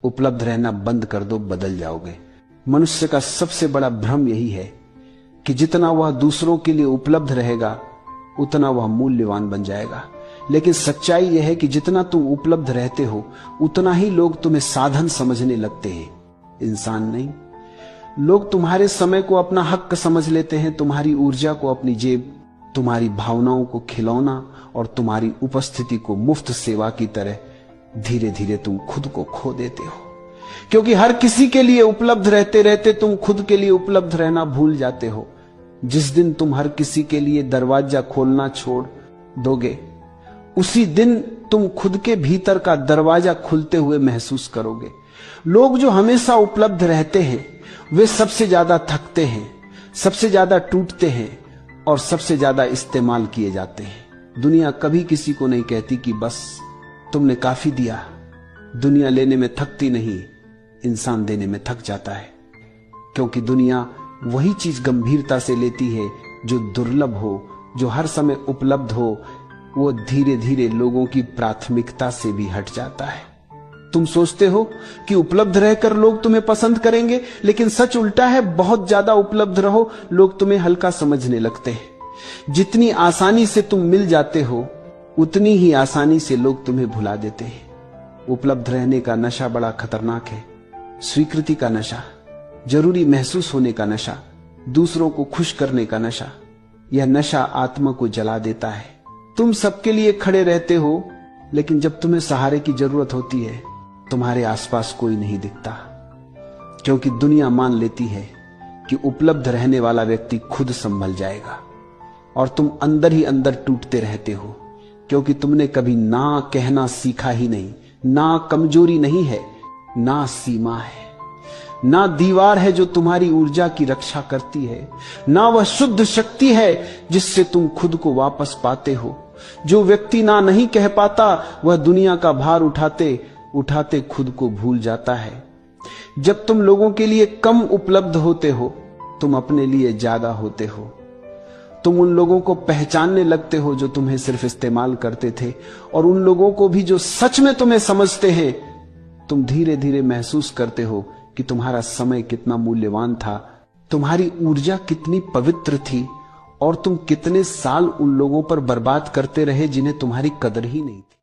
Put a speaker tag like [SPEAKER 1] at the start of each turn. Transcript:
[SPEAKER 1] उपलब्ध रहना बंद कर दो, बदल जाओगे। मनुष्य का सबसे बड़ा भ्रम यही है कि जितना वह दूसरों के लिए उपलब्ध रहेगा उतना वह मूल्यवान बन जाएगा। लेकिन सच्चाई यह है कि जितना तुम उपलब्ध रहते हो उतना ही लोग तुम्हें साधन समझने लगते हैं, इंसान नहीं। लोग तुम्हारे समय को अपना हक समझ लेते हैं, तुम्हारी ऊर्जा को अपनी जेब, तुम्हारी भावनाओं को खिलौना और तुम्हारी उपस्थिति को मुफ्त सेवा की तरह धीरे धीरे तुम खुद को खो देते हो। क्योंकि हर किसी के लिए उपलब्ध रहते रहते तुम खुद के लिए उपलब्ध रहना भूल जाते हो। जिस दिन तुम हर किसी के लिए दरवाजा खोलना छोड़ दोगे उसी दिन तुम खुद के भीतर का दरवाजा खुलते हुए महसूस करोगे। लोग जो हमेशा उपलब्ध रहते हैं वे सबसे ज्यादा थकते हैं, सबसे ज्यादा टूटते हैं और सबसे ज्यादा इस्तेमाल किए जाते हैं। दुनिया कभी किसी को नहीं कहती कि बस तुमने काफी दिया। दुनिया लेने में थकती नहीं, इंसान देने में थक जाता है। क्योंकि दुनिया वही चीज गंभीरता से लेती है जो दुर्लभ हो, जो हर समय उपलब्ध हो। वो धीरे धीरे लोगों की प्राथमिकता से भी हट जाता है। तुम सोचते हो कि उपलब्ध रहकर लोग तुम्हें पसंद करेंगे, लेकिन सच उल्टा है। बहुत ज्यादा उपलब्ध रहो, लोग तुम्हें हल्का समझने लगते हैं। जितनी आसानी से तुम मिल जाते हो उतनी ही आसानी से लोग तुम्हें भुला देते हैं। उपलब्ध रहने का नशा बड़ा खतरनाक है। स्वीकृति का नशा, जरूरी महसूस होने का नशा, दूसरों को खुश करने का नशा, यह नशा आत्मा को जला देता है। तुम सबके लिए खड़े रहते हो, लेकिन जब तुम्हें सहारे की जरूरत होती है तुम्हारे आसपास कोई नहीं दिखता। क्योंकि दुनिया मान लेती है कि उपलब्ध रहने वाला व्यक्ति खुद संभल जाएगा और तुम अंदर ही अंदर टूटते रहते हो। क्योंकि तुमने कभी ना कहना सीखा ही नहीं। ना कमजोरी नहीं है, ना सीमा है, ना दीवार है जो तुम्हारी ऊर्जा की रक्षा करती है, ना वह शुद्ध शक्ति है जिससे तुम खुद को वापस पाते हो। जो व्यक्ति ना नहीं कह पाता वह दुनिया का भार उठाते उठाते खुद को भूल जाता है। जब तुम लोगों के लिए कम उपलब्ध होते हो तुम अपने लिए ज्यादा होते हो। तुम उन लोगों को पहचानने लगते हो जो तुम्हें सिर्फ इस्तेमाल करते थे, और उन लोगों को भी जो सच में तुम्हें समझते हैं। तुम धीरे धीरे महसूस करते हो कि तुम्हारा समय कितना मूल्यवान था, तुम्हारी ऊर्जा कितनी पवित्र थी, और तुम कितने साल उन लोगों पर बर्बाद करते रहे जिन्हें तुम्हारी कदर ही नहीं थी।